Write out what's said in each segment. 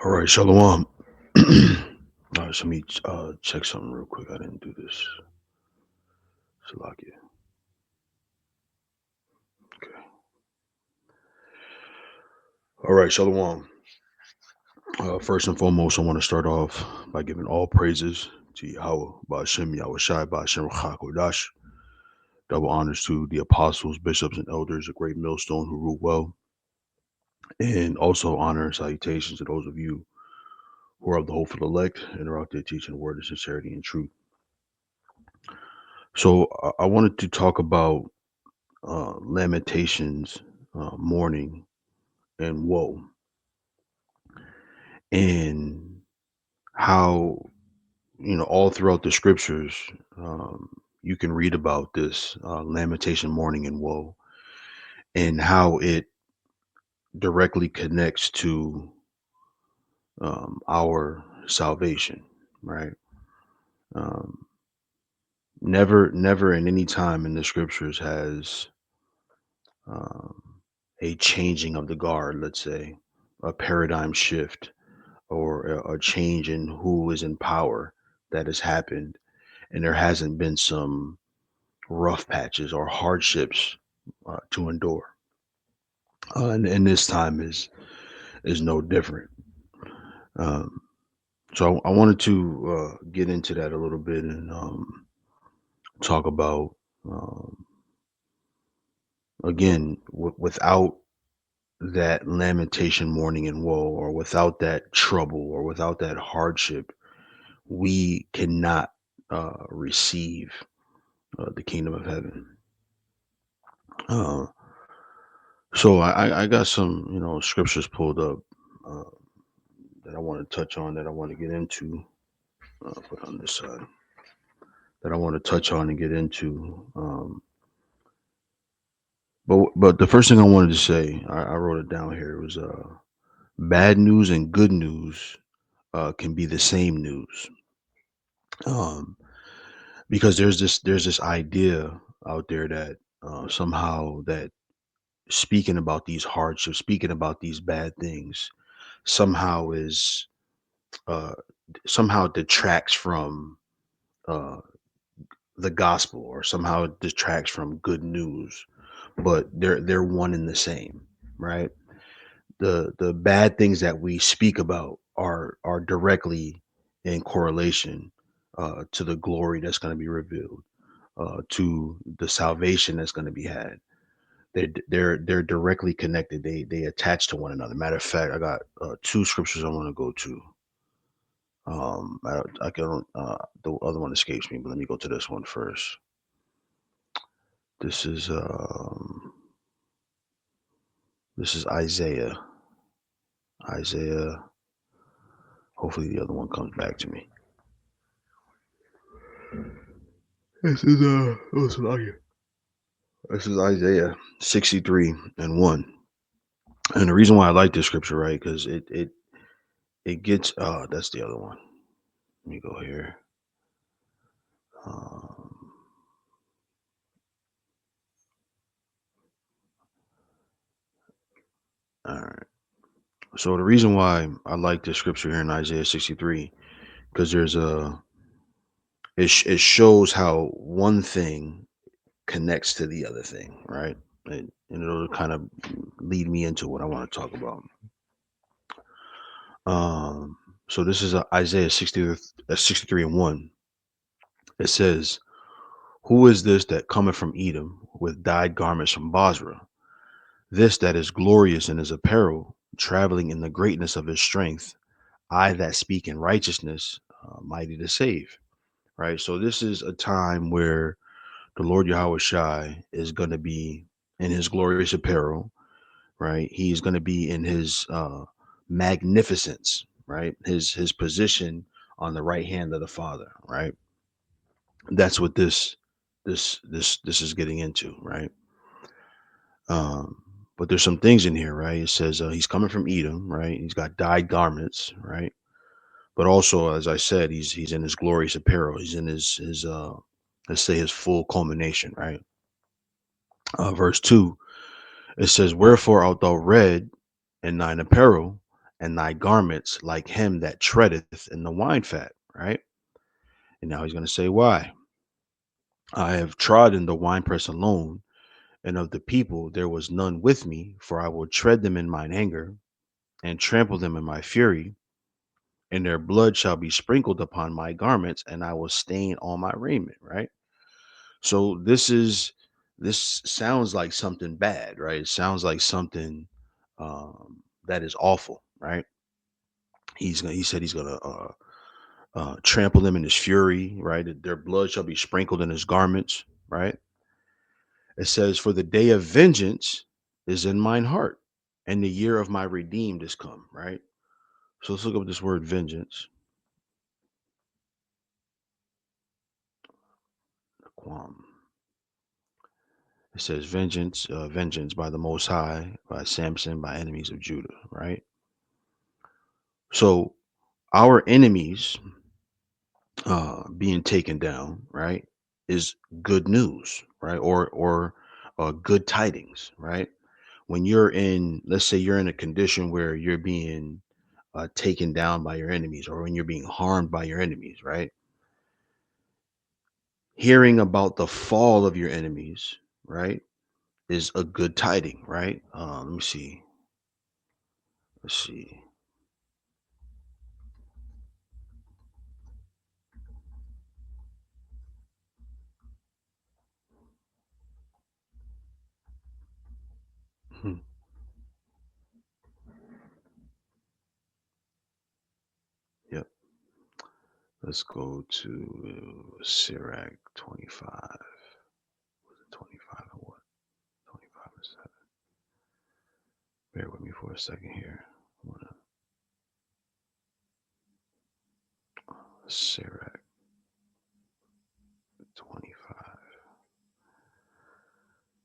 All right, Shalom. All right, so let me check something real quick. I didn't do this. Salakia. Okay. All right, Shalom. First and foremost, I want to start off by giving all praises to Yahweh, Ba'ashem, Yahweh Shai, Ba'ashem, Ruach double honors to the apostles, bishops, and elders, a great millstone who rule well, and also honor and salutations to those of you who are of the hopeful elect and are out there teaching the word of sincerity and truth. So I wanted to talk about Lamentations, mourning, and woe, and how all throughout the scriptures you can read about this lamentation, mourning, and woe, and how it directly connects to our salvation, right? Um, never in any time in the scriptures has um, a changing of the guard, let's say, a paradigm shift or a change in who is in power that has happened, and there hasn't been some rough patches or hardships to endure. And this time is no different. Um, so I wanted to get into that a little bit and talk about um, again without that lamentation, mourning, and woe, or without that trouble, or without that hardship, we cannot receive the kingdom of heaven. Uh, so I got some scriptures pulled up uh, that I want to touch on, that I want to get into. Put on this side, that I want to touch on and get into. But the first thing I wanted to say, I wrote it down here. It was bad news and good news can be the same news. Um, because there's this idea out there that somehow that speaking about these hardships, speaking about these bad things, somehow is uh, somehow detracts from uh, the gospel, or somehow it detracts from good news. But they're one and the same, right? The bad things that we speak about are directly in correlation to the glory that's going to be revealed, to the salvation that's going to be had. They're directly connected. They attach to one another. Matter of fact, I got two scriptures I want to go to. I can the other one escapes me, but let me go to this one first. This is Isaiah. Isaiah. Hopefully, the other one comes back to me. This is this is Isaiah 63 and 1. And the reason why I like this scripture, right? Because it gets that's the other one. Let me go here. Um, all right. So the reason why I like this scripture here in Isaiah 63, because it shows how one thing connects to the other thing, right? And it'll kind of lead me into what I want to talk about. Um, so this is Isaiah 63 and 1. It says, "Who is this that cometh from Edom with dyed garments from Basra? This that is glorious in his apparel, traveling in the greatness of his strength. I that speak in righteousness, mighty to save." Right. So this is a time where the Lord Yahweh Shai is going to be in his glorious apparel. Right. He's going to be in his magnificence. Right. His position on the right hand of the Father. Right. That's what this is getting into. Right. Um, but there's some things in here, right? It says he's coming from Edom, right? He's got dyed garments, right? But also, as I said, he's in his glorious apparel. He's in his let's say his full culmination, right? Verse 2, it says, "Wherefore art thou red in thine apparel, and thy garments like him that treadeth in the wine fat, right? And now he's going to say, why? I have trodden the winepress alone, and of the people there was none with me, for I will tread them in mine anger, and trample them in my fury, and their blood shall be sprinkled upon my garments, and I will stain all my raiment, right? So this sounds like something bad, right? It sounds like something that is awful, right? He said he's gonna trample them in his fury, right? Their blood shall be sprinkled in his garments, right? It says, "For the day of vengeance is in mine heart, and the year of my redeemed is come," right? So let's look up this word vengeance. Quam. It says vengeance, vengeance by the Most High, by Samson, by enemies of Judah, right? So our enemies being taken down, right, is good news, right? Or good tidings, right? When you're in, let's say you're in a condition where you're being taken down by your enemies, or when you're being harmed by your enemies, right? Hearing about the fall of your enemies, right, is a good tiding, right? Let me see. Let's see. Hmm, Yep. Let's go to Sirach 25. 25 or what? 25 or 7. Bear with me for a second here. I wanna- Sirach 25.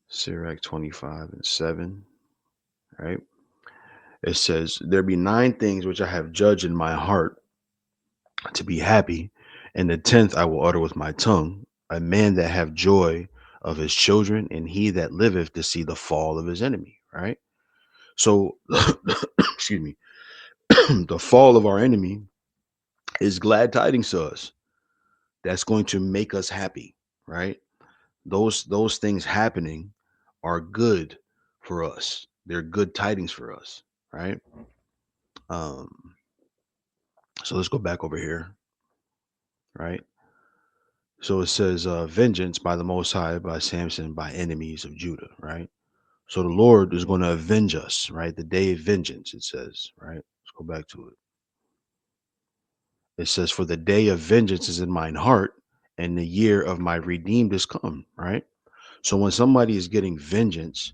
Sirach 25 and 7, right? It says, "There be 9 things which I have judged in my heart to be happy, and the 10th I will utter with my tongue. A man that have joy of his children, and he that liveth to see the fall of his enemy," right? So, excuse me, the fall of our enemy is glad tidings to us. That's going to make us happy, right? Those things happening are good for us. They're good tidings for us, right? Um, so let's go back over here, right? So it says, vengeance by the Most High, by Samson, by enemies of Judah, right? So the Lord is going to avenge us, right? The day of vengeance, it says, right? Let's go back to it. It says, "For the day of vengeance is in mine heart, and the year of my redeemed is come," right? So when somebody is getting vengeance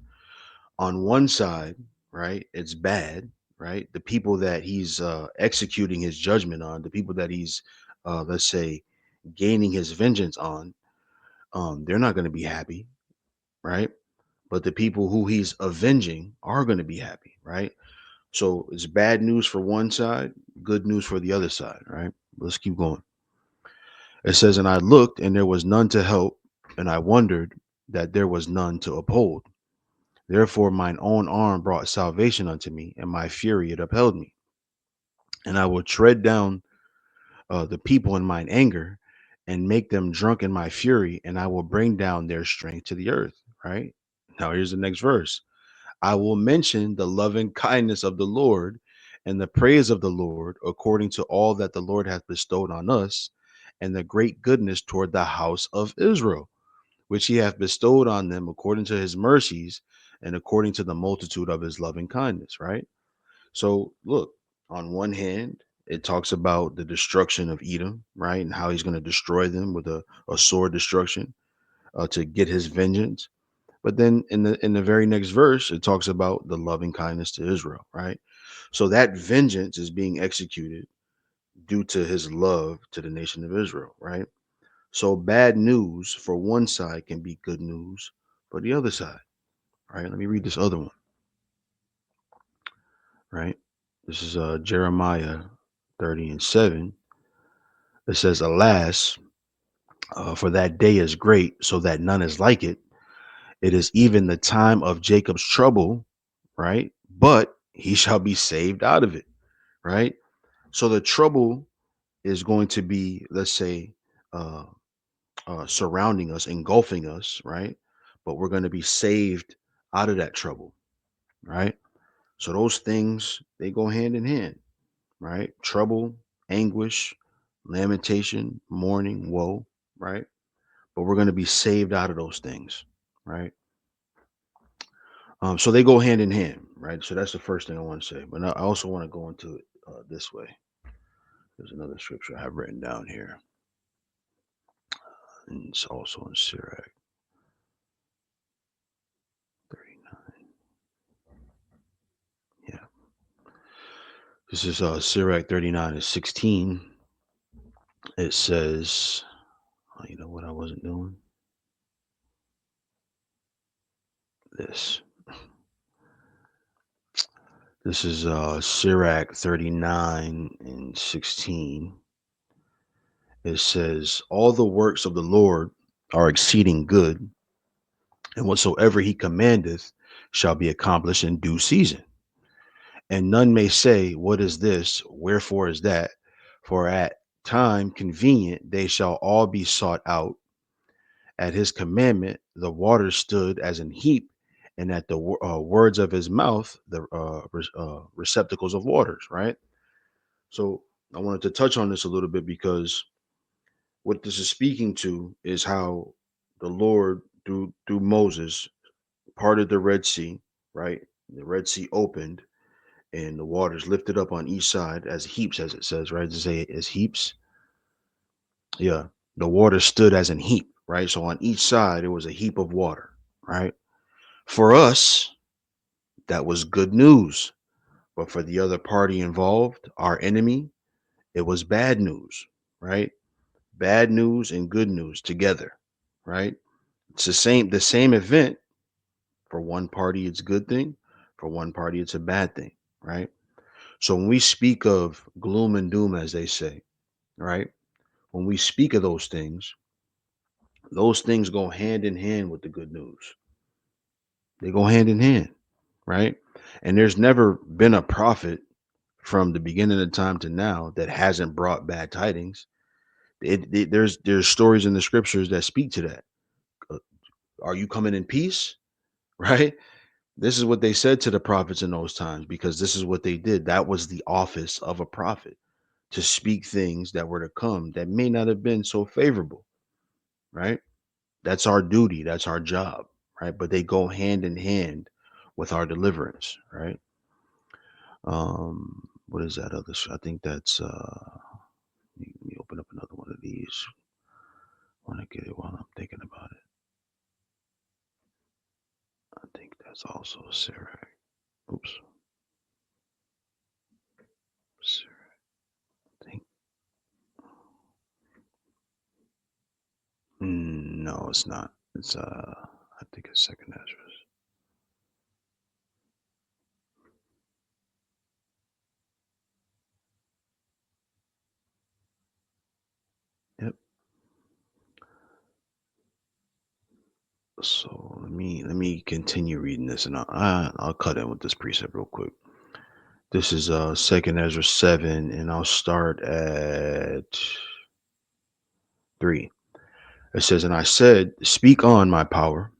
on one side, right, it's bad, right? The people that he's executing his judgment on, the people that he's, let's say, gaining his vengeance on, they're not going to be happy, right? But the people who he's avenging are going to be happy, right? So it's bad news for one side, good news for the other side, right? Let's keep going. It says, "And I looked, and there was none to help, and I wondered that there was none to uphold. Therefore, mine own arm brought salvation unto me, and my fury it upheld me. And I will tread down the people in mine anger, and make them drunk in my fury, and I will bring down their strength to the earth." Right? Now, here's the next verse. "I will mention the loving kindness of the Lord, and the praise of the Lord, according to all that the Lord hath bestowed on us, and the great goodness toward the house of Israel, which he hath bestowed on them according to his mercies, and according to the multitude of his loving kindness," right? So look, on one hand, it talks about the destruction of Edom, right? And how he's going to destroy them with a sword destruction to get his vengeance. But then in the very next verse, it talks about the loving kindness to Israel, right? So that vengeance is being executed due to his love to the nation of Israel, right? So bad news for one side can be good news for the other side, right? Let me read this other one, right? This is Jeremiah 30 and 7. It says, "Alas, for that day is great, so that none is like it. It is even the time of Jacob's trouble," right? "But he shall be saved out of it. right? So the trouble is going to be, let's say, uh, surrounding us, engulfing us, right? But we're going to be saved out of that trouble, right? So those things, they go hand in hand, right? Trouble, anguish, lamentation, mourning, woe, right? But we're going to be saved out of those things, right? So they go hand in hand, right? So that's the first thing I want to say. But I also want to go into it this way. There's another scripture I have written down here, and it's also in Sirach 39. Yeah, this is Sirach 39 and 16. It says, oh, you know what I wasn't doing? This. This is Sirach 39 and 16. It says, all the works of the Lord are exceeding good, and whatsoever he commandeth shall be accomplished in due season. And none may say, what is this? Wherefore is that? For at time convenient they shall all be sought out. At his commandment the waters stood as an heap, and at the words of his mouth the receptacles of waters, right? So I wanted to touch on this a little bit because what this is speaking to is how the Lord through Moses parted the Red Sea, right? The Red Sea opened and the waters lifted up on each side as heaps, as it says, right? To say as heaps. Yeah. The water stood as an heap, right? So on each side it was a heap of water, right? For us, that was good news. But for the other party involved, our enemy, it was bad news, right? Bad news and good news together, right? It's the same event. For one party it's a good thing, for one party it's a bad thing, right? So when we speak of gloom and doom, as they say, right? When we speak of those things go hand in hand with the good news. They go hand in hand, right? And there's never been a prophet from the beginning of time to now that hasn't brought bad tidings. There's stories in the scriptures that speak to that. Uh, Are you coming in peace? Right? This is what they said to the prophets in those times because this is what they did. That was the office of a prophet, to speak things that were to come that may not have been so favorable, right? That's our duty, that's our job, right? But they go hand in hand with our deliverance, right? What is that other? I think that's. Let me open up another one of these. I want to get it while I'm thinking about it. I think that's also Sarah. Oops, Sarah. I think. No, it's not. It's I think it's second Ezra. Yep. So let me continue reading this, and I'll cut in with this precept real quick. This is second Ezra 7, and I'll start at 3. It says, and I said, speak on, my power.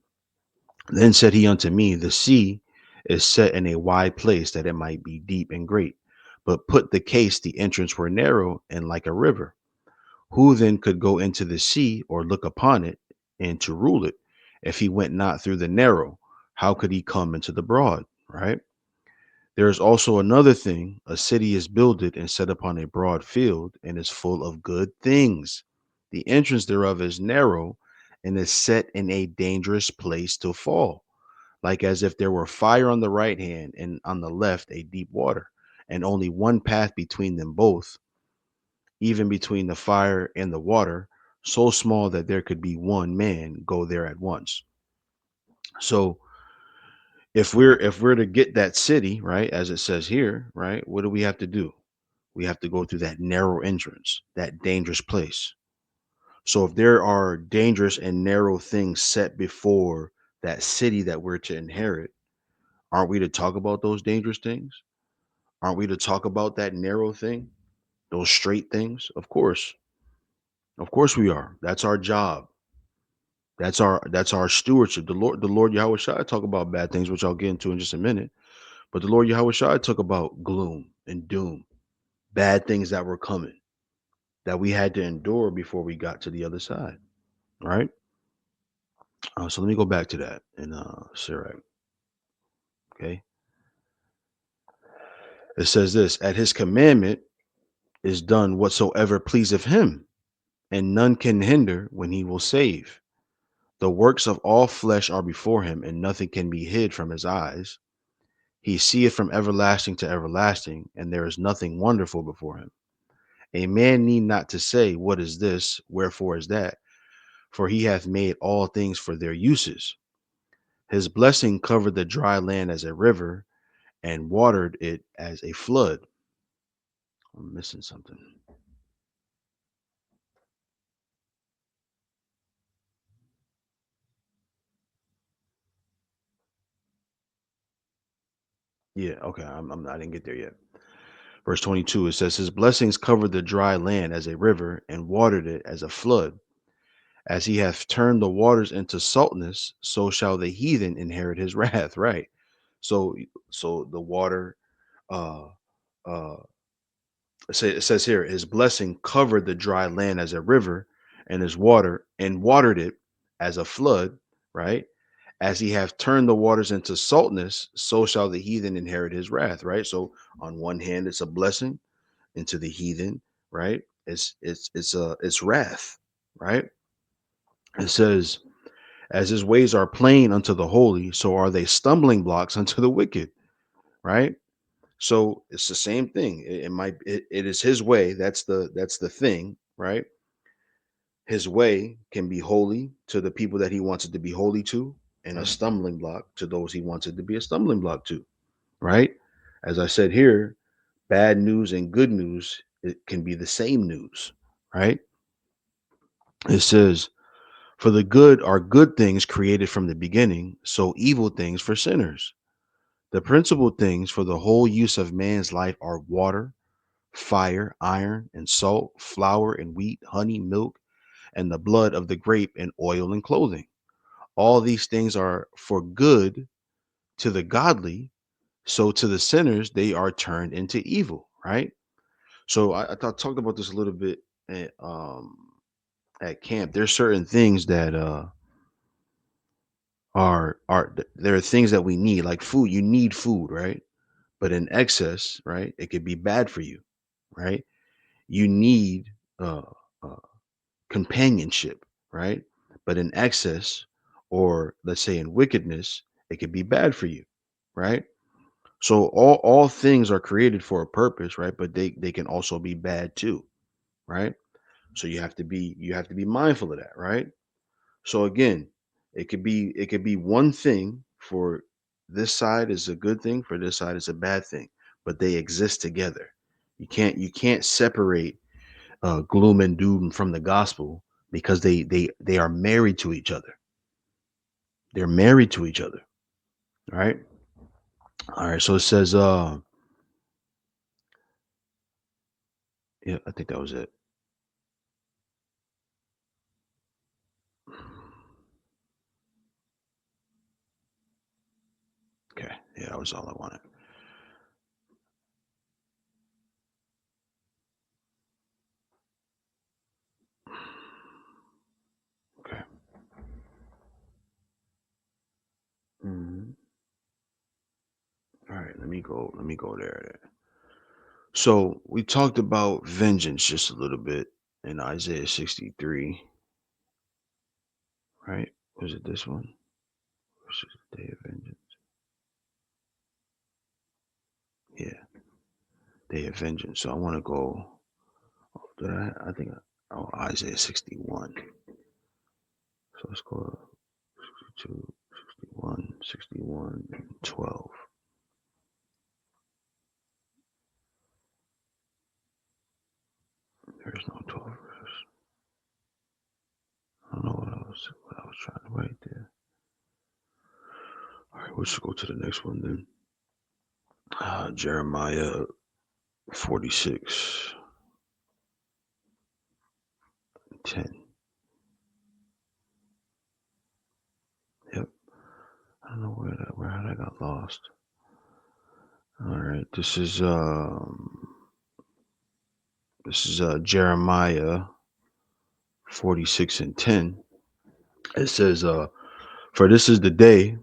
Then said he unto me, the sea is set in a wide place that it might be deep and great. But put the case the entrance were narrow and like a river. Who then could go into the sea or look upon it and to rule it? If he went not through the narrow, how could he come into the broad? Right? There is also another thing. A city is builded and set upon a broad field and is full of good things. The entrance thereof is narrow and is set in a dangerous place to fall, like as if there were fire on the right hand and on the left a deep water, and only one path between them both, even between the fire and the water, so small that there could be one man go there at once. So if we're to get that city, right, as it says here, right, what do we have to do? We have to go through that narrow entrance, that dangerous place. So if there are dangerous and narrow things set before that city that we're to inherit, aren't we to talk about those dangerous things? Aren't we to talk about that narrow thing, those straight things? Of course we are. That's our job. That's our stewardship. The Lord Yahweh Shai talk about bad things, which I'll get into in just a minute. But the Lord Yahweh Shai talk about gloom and doom, bad things that were coming that we had to endure before we got to the other side. Right. So let me go back to that in Sirach. Okay. It says this: At His commandment is done whatsoever pleaseth Him, and none can hinder when He will save. The works of all flesh are before Him, and nothing can be hid from His eyes. He seeth from everlasting to everlasting, and there is nothing wonderful before Him. A man need not to say, what is this? Wherefore is that? For He hath made all things for their uses. His blessing covered the dry land as a river, and watered it as a flood. I'm missing something. Yeah, okay. I didn't get there yet. Verse 22, it says, His blessings covered the dry land as a river, and watered it as a flood. As He hath turned the waters into saltness, so shall the heathen inherit His wrath. Right. So, so the water, uh, uh, it says here, His blessing covered the dry land as a river, and His water and watered it as a flood. Right. As He hath turned the waters into saltness, so shall the heathen inherit His wrath. Right. So, on one hand, it's a blessing into the heathen. Right. It's wrath. Right. It says, as His ways are plain unto the holy, so are they stumbling blocks unto the wicked. Right. So it's the same thing. It is His way. That's the thing. Right. His way can be holy to the people that He wants it to be holy to, and a stumbling block to those He wants it to be a stumbling block to. Right. As I said here, bad news and good news, it can be the same news. Right. It says, for the good are good things created from the beginning, so evil things for sinners. The principal things for the whole use of man's life are water, fire, iron, and salt, flour and wheat, honey, milk, and the blood of the grape, and oil and clothing. All these things are for good to the godly, so to the sinners they are turned into evil. Right. So talked about this a little bit at camp. There's certain things that there are things that we need, like food. You need food, right? But in excess, right, it could be bad for you. Right. You need uh, uh companionship, right? But in excess, or let's say in wickedness, it could be bad for you, right? So all things are created for a purpose, right? But they can also be bad too, right? So you have to be mindful of that, right? So again, it could be one thing for this side is a good thing, for this side is a bad thing, but they exist together. You can't separate gloom and doom from the gospel, because they are married to each other. They're married to each other. All right. All right. So it says, yeah, I think that was it. Okay. Yeah, that was all I wanted. Okay. Mhm. All right. Let me go there. So we talked about vengeance just a little bit in Isaiah 63, right? Was it this one? Was it the day of vengeance? Yeah, day of vengeance. So I want to go. Did I think Isaiah 61. So let's go 62, 61, 61, and 12. There's no 12 verse. I don't know what I was trying to write there. All right, let's go to the next one then. Jeremiah 46, 10. Yep. I don't know where how I got lost. All right. This is Jeremiah 46 and 10. It says, for this is the day,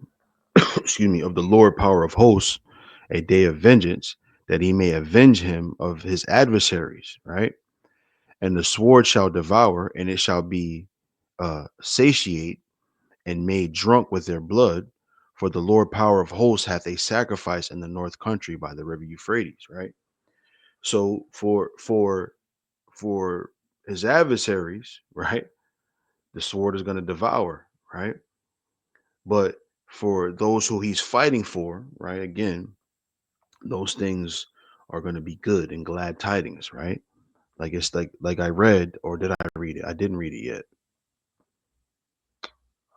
excuse me, of the Lord power of hosts, a day of vengeance, that he may avenge him of his adversaries, right? And the sword shall devour, and it shall be satiate and made drunk with their blood. For the Lord power of hosts hath a sacrifice in the north country by the river Euphrates, right? So for his adversaries, right, the sword is going to devour, right? But for those who he's fighting for, right, again, those things are going to be good and glad tidings, right? Like it's like I read, or did I read it? I didn't read it yet.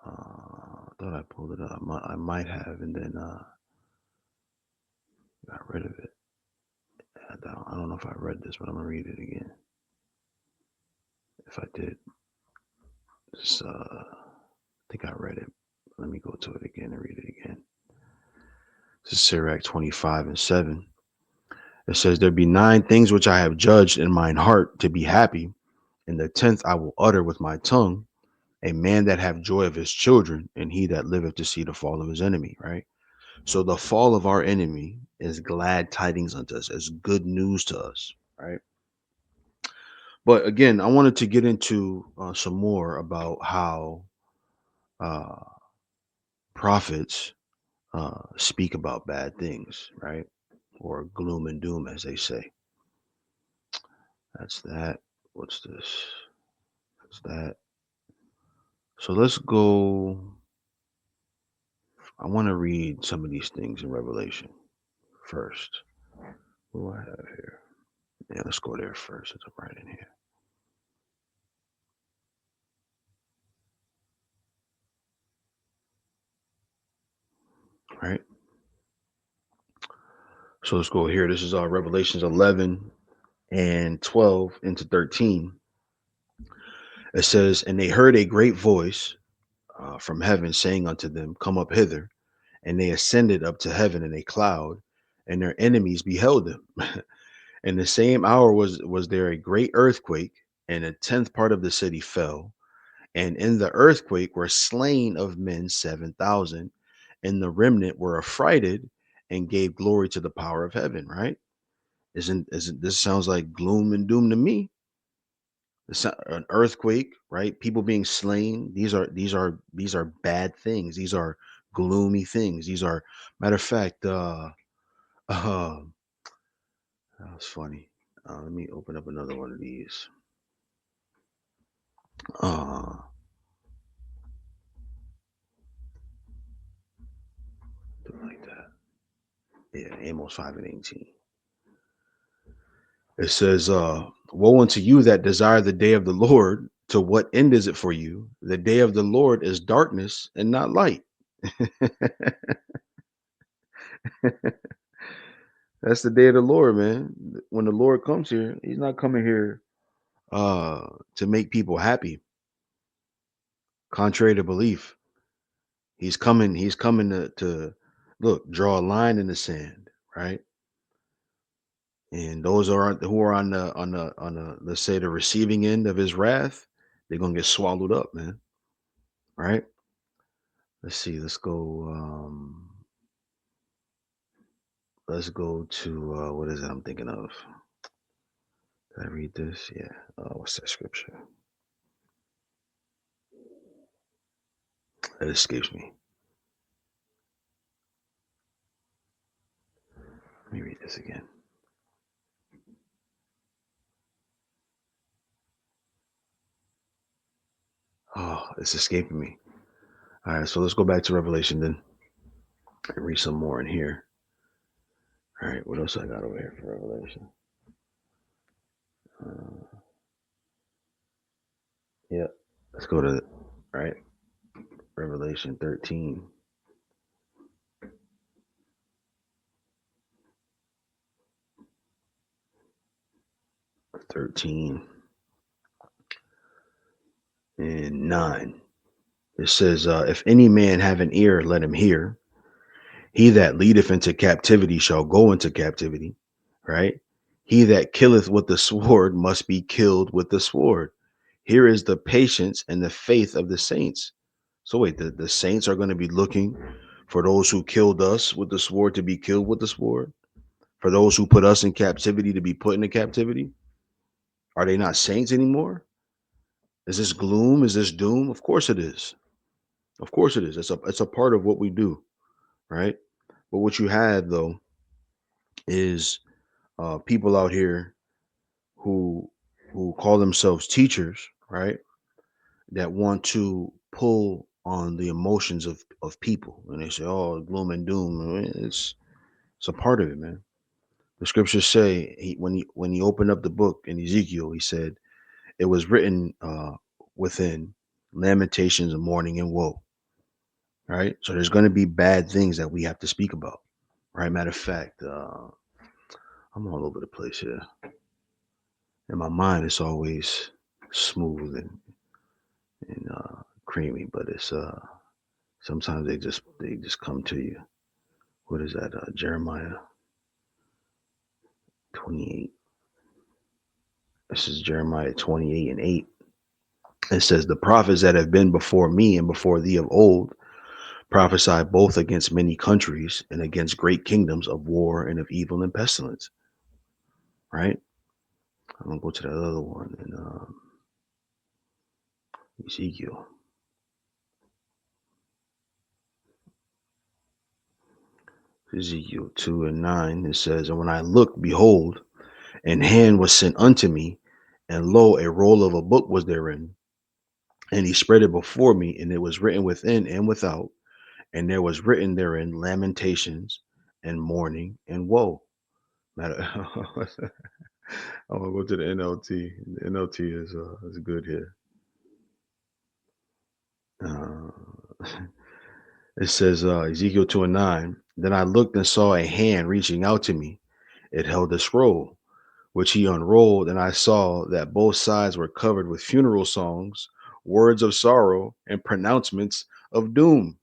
I thought I pulled it up. I might have, and then got rid of it. I don't know if I read this, but I'm gonna read it again. If I did, I think I read it. Let me go to it again and read it again. This is Sirach 25 and 7. It says, there be 9 things which I have judged in mine heart to be happy, and the 10th I will utter with my tongue, a man that have joy of his children, and he that liveth to see the fall of his enemy, right? So the fall of our enemy is glad tidings unto us, as good news to us, right? But again, I wanted to get into some more about how uh, prophets speak about bad things, right? Or gloom and doom, as they say. That's that. What's this? That's that. So let's go. I want to read some of these things in Revelation first. What do I have here? Yeah, let's go there first. It's right in here. Right. So let's go here. This is Revelations 11 and 12 into 13. It says, and they heard a great voice from heaven saying unto them, come up hither. And they ascended up to heaven in a cloud, and their enemies beheld them. In the same hour was there a great earthquake, and a tenth part of the city fell. And in the earthquake were slain of men 7,000, and the remnant were affrighted and gave glory to the power of heaven. Right? Isn't this sounds like gloom and doom to me? An earthquake, right? People being slain. These are bad things. These are gloomy things. These are matter of fact. Uh, that was funny. Let me open up another one of these. Uh, do it like that. Yeah, Amos 5 and 18. It says, woe unto you that desire the day of the Lord. To what end is it for you? The day of the Lord is darkness and not light. That's the day of the Lord, man. When the Lord comes here, he's not coming here to make people happy. Contrary to belief, he's coming to look, draw a line in the sand, right? And those who are on the let's say the receiving end of his wrath, they're gonna get swallowed up, man. Right? Let's see. Let's go to what is it I'm thinking of? Did I read this? Yeah. What's that scripture? That escapes me. Let me read this again. Oh, it's escaping me. All right, so let's go back to Revelation then and read some more in here. All right, what else I got over here for Revelation? Uh, yeah, let's go to right Revelation 13. 13 and 9. It says, if any man have an ear, let him hear. He that leadeth into captivity shall go into captivity, right? He that killeth with the sword must be killed with the sword. Here is the patience and the faith of the saints. So wait, the saints are going to be looking for those who killed us with the sword to be killed with the sword? For those who put us in captivity to be put into captivity? Are they not saints anymore? Is this gloom? Is this doom? Of course it is. Of course it is. It's a part of what we do, right? But what you had though is people out here who call themselves teachers, right? That want to pull on the emotions of people, and they say, "Oh, gloom and doom." It's a part of it, man. The scriptures say when he opened up the book in Ezekiel, he said it was written within lamentations and mourning and woe. Right, so there's going to be bad things that we have to speak about. Right, matter of fact, I'm all over the place here. In my mind, it's always smooth and creamy, but it's sometimes they just come to you. What is that? Jeremiah 28. This is Jeremiah 28 and 8. It says, "The prophets that have been before me and before thee of old prophesy both against many countries and against great kingdoms of war and of evil and pestilence." Right? I'm gonna go to that other one in Ezekiel. Ezekiel 2 and 9. It says, "And when I looked, behold, and hand was sent unto me, and lo, a roll of a book was therein. And he spread it before me, and it was written within and without, and there was written therein lamentations and mourning and woe." Matter, I'm gonna go to the NLT. The NLT is good here. Uh, it says Ezekiel 2 and 9. "Then I looked and saw a hand reaching out to me. It held a scroll, which he unrolled, and I saw that both sides were covered with funeral songs, words of sorrow, and pronouncements of doom."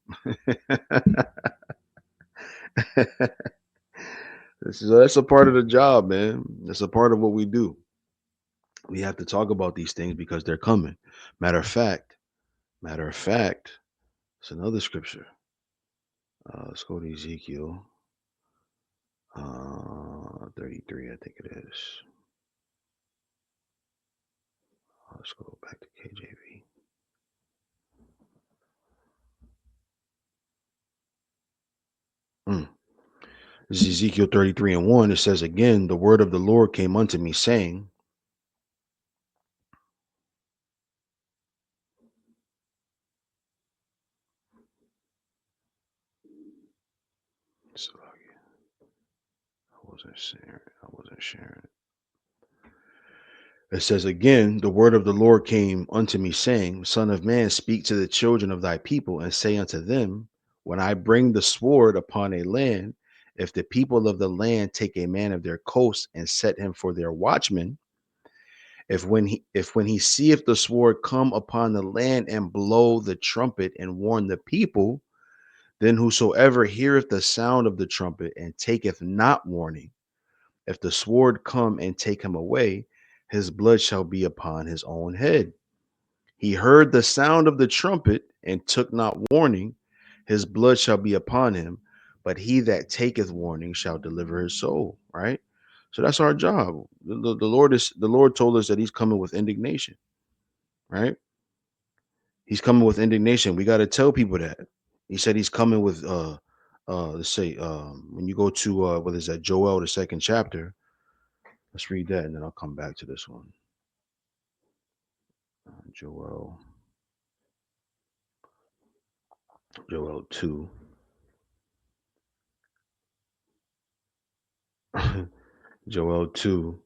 That's a part of the job, man. That's a part of what we do. We have to talk about these things because they're coming. Matter of fact, matter of fact, it's another scripture. Let's go to Ezekiel 33, I think it is. Let's go back to KJV. Mm. This is Ezekiel 33 and 1. It says, "Again, the word of the Lord came unto me, saying," so I wasn't sharing. It says, "Again, the word of the Lord came unto me, saying, Son of man, speak to the children of thy people, and say unto them, When I bring the sword upon a land, if the people of the land take a man of their coast and set him for their watchman, if when he seeth the sword come upon the land and blow the trumpet and warn the people, then whosoever heareth the sound of the trumpet and taketh not warning, if the sword come and take him away, his blood shall be upon his own head. He heard the sound of the trumpet and took not warning, his blood shall be upon him. But he that taketh warning shall deliver his soul." Right. So that's our job. The Lord told us that he's coming with indignation. Right. He's coming with indignation. We got to tell people that. He said he's coming with let's say when you go to what is that, Joel, the second chapter. Let's read that and then I'll come back to this one. Joel, Joel 2. Joel 2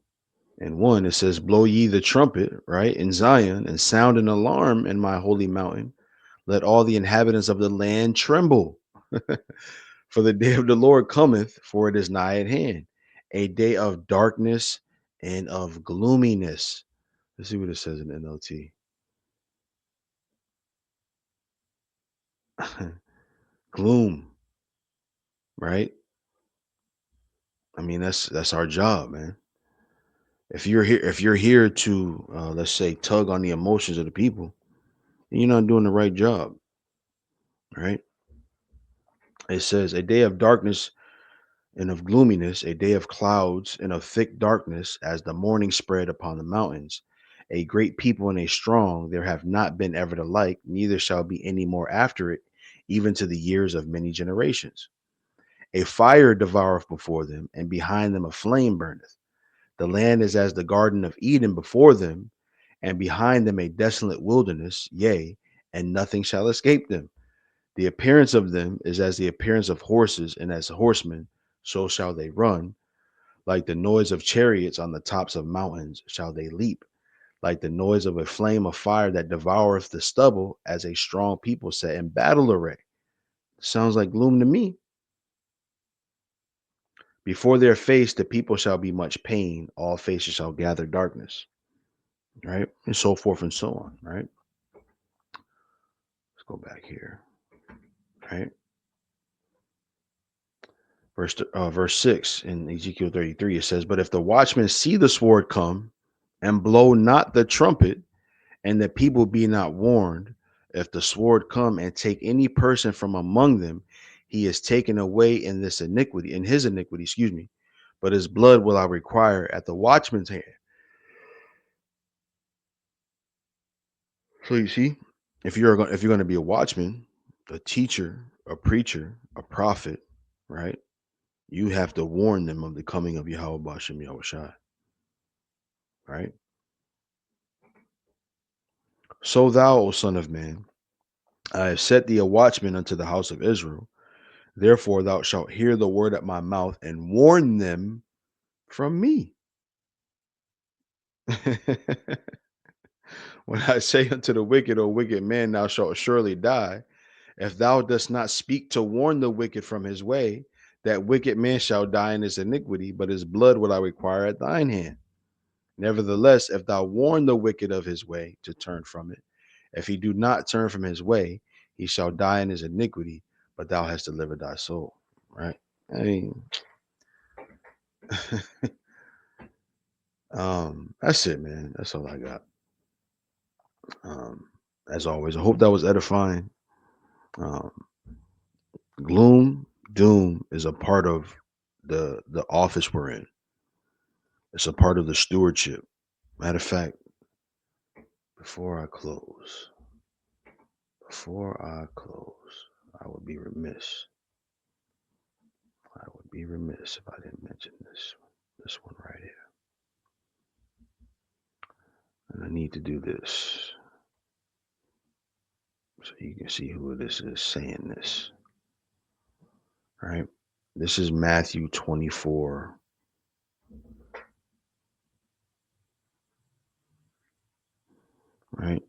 and 1. It says, "Blow ye the trumpet," right, "in Zion, and sound an alarm in my holy mountain. Let all the inhabitants of the land tremble. For the day of the Lord cometh, for it is nigh at hand, a day of darkness and of gloominess. Let's see what it says in NLT. Gloom, right? I mean, that's our job, man. If you're here to let's say tug on the emotions of the people, then you're not doing the right job, right? It says a day of darkness and of gloominess, a day of clouds and of thick darkness, as the morning spread upon the mountains. A great people and a strong, there have not been ever the like, neither shall be any more after it, even to the years of many generations. A fire devoureth before them, and behind them a flame burneth. The land is as the garden of Eden before them, and behind them a desolate wilderness, yea, and nothing shall escape them. The appearance of them is as the appearance of horses, and as horsemen, so shall they run. Like the noise of chariots on the tops of mountains shall they leap. Like the noise of a flame of fire that devoureth the stubble, as a strong people set in battle array. Sounds like gloom to me. Before their face, the people shall be much pain. All faces shall gather darkness, right? And so forth and so on, right? Let's go back here, right? Verse 6 in Ezekiel 33, it says, "But if the watchmen see the sword come and blow not the trumpet, and the people be not warned, if the sword come and take any person from among them, he is taken away in his iniquity, excuse me, but his blood will I require at the watchman's hand." So you see, if you're going to be a watchman, a teacher, a preacher, a prophet, right? You have to warn them of the coming of Yahweh Bashem Yahushai, right? So thou, O son of man, I have set thee a watchman unto the house of Israel. Therefore thou shalt hear the word at my mouth and warn them from me. When I say unto the wicked, O wicked man, thou shalt surely die, if thou dost not speak to warn the wicked from his way, that wicked man shall die in his iniquity, but his blood will I require at thine hand. Nevertheless, if thou warn the wicked of his way to turn from it, if he do not turn from his way, he shall die in his iniquity, but thou hast delivered thy soul. Right? I mean, that's it, man. That's all I got. Um, as always, I hope that was edifying. Um, gloom, doom is a part of the office we're in. It's a part of the stewardship. Matter of fact, before I close, I would be remiss. I would be remiss if I didn't mention this one right here. And I need to do this so you can see who this is saying this. Right? This is Matthew 24. Right?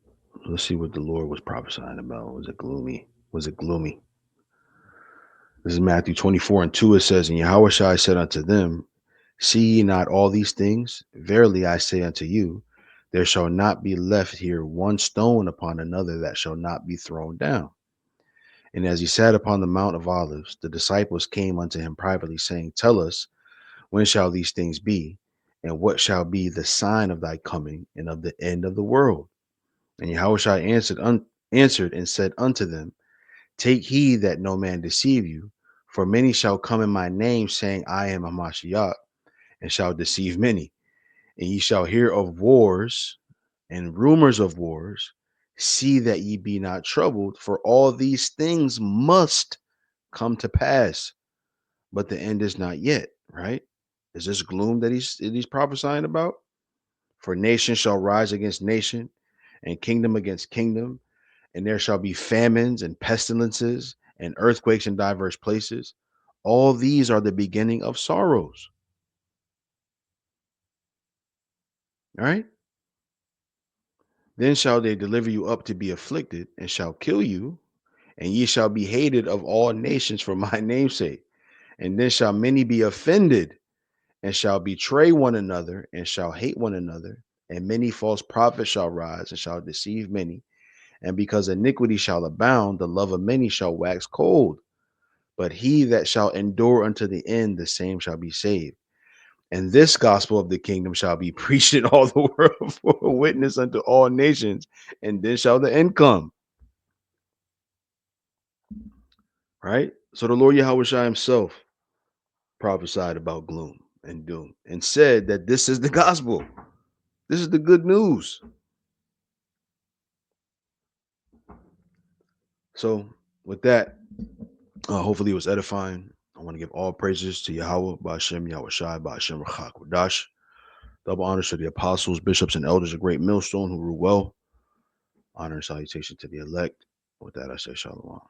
Let's see what the Lord was prophesying about. Was it gloomy? Was it gloomy? This is Matthew 24 and 2. It says, "And Yahushua said unto them, See ye not all these things? Verily I say unto you, there shall not be left here one stone upon another that shall not be thrown down." And as he sat upon the Mount of Olives, the disciples came unto him privately, saying, Tell us, when shall these things be? And what shall be the sign of thy coming and of the end of the world? And Yahushua answered and said unto them, Take heed that no man deceive you, for many shall come in my name, saying, I am a Mashiach, and shall deceive many. And ye shall hear of wars and rumors of wars. See that ye be not troubled, for all these things must come to pass, but the end is not yet, right? Is this gloom that he's prophesying about? For nation shall rise against nation, and kingdom against kingdom, and there shall be famines and pestilences and earthquakes in diverse places. All these are the beginning of sorrows. All right. Then shall they deliver you up to be afflicted, and shall kill you, and ye shall be hated of all nations for my name's sake. And then shall many be offended, and shall betray one another, and shall hate one another. And many false prophets shall rise, and shall deceive many. And because iniquity shall abound, the love of many shall wax cold. But he that shall endure unto the end, the same shall be saved. And this gospel of the kingdom shall be preached in all the world for a witness unto all nations, and then shall the end come. Right? So the Lord Yahweh himself prophesied about gloom and doom and said that this is the gospel. This is the good news. So with that, hopefully it was edifying. I want to give all praises to Yahweh, Ba'ashem, Yahweh Shai, Ba'ashem, Rachak, Wadash. Double honors to the apostles, bishops, and elders, a great millstone who rule well. Honor and salutation to the elect. With that, I say shalom.